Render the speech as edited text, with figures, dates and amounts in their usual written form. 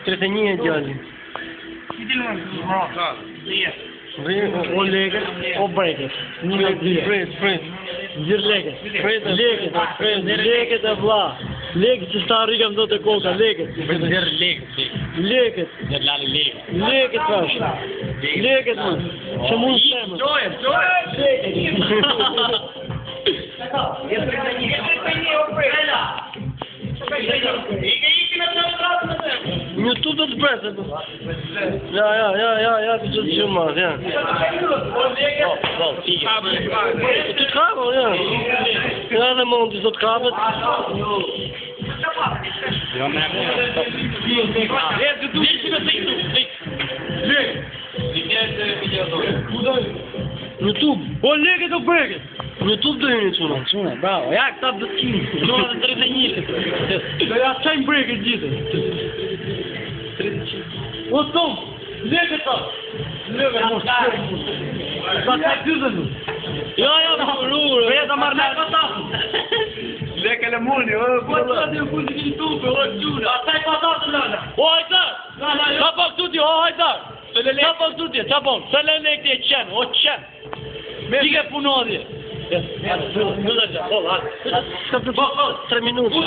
Tretenie djali. O legët, o breket. Prit. Gjir legët. Legët e vlla. Legët që sta rrigam do të koka, legët. Gjir legët. Legët tash. Legët më. Që mund shemë. YouTube do të presë. Ja, të gjithë që marrë, ja. Të të kapë, ja. Ja dhe mund të të kapët. YouTube, o legët o breket. YouTube do jeni çuna, bravo. Ja këta bëtkin. Çuna të 31. Do ja çajm breket gjithë. 30. O tom, legët ta. Legët mos. Sa të dyzën. Ja, rurë. Veja ta marrë legët ta. Legë le muni, o. Po të di ku di YouTube, o çuna. Ataj patat lana. O hajta. Sa pa studio, o hajta. Sa pa studio, çapon. Sa le legë e çan, o çan. Diga punodje. Ska të 3 minutë.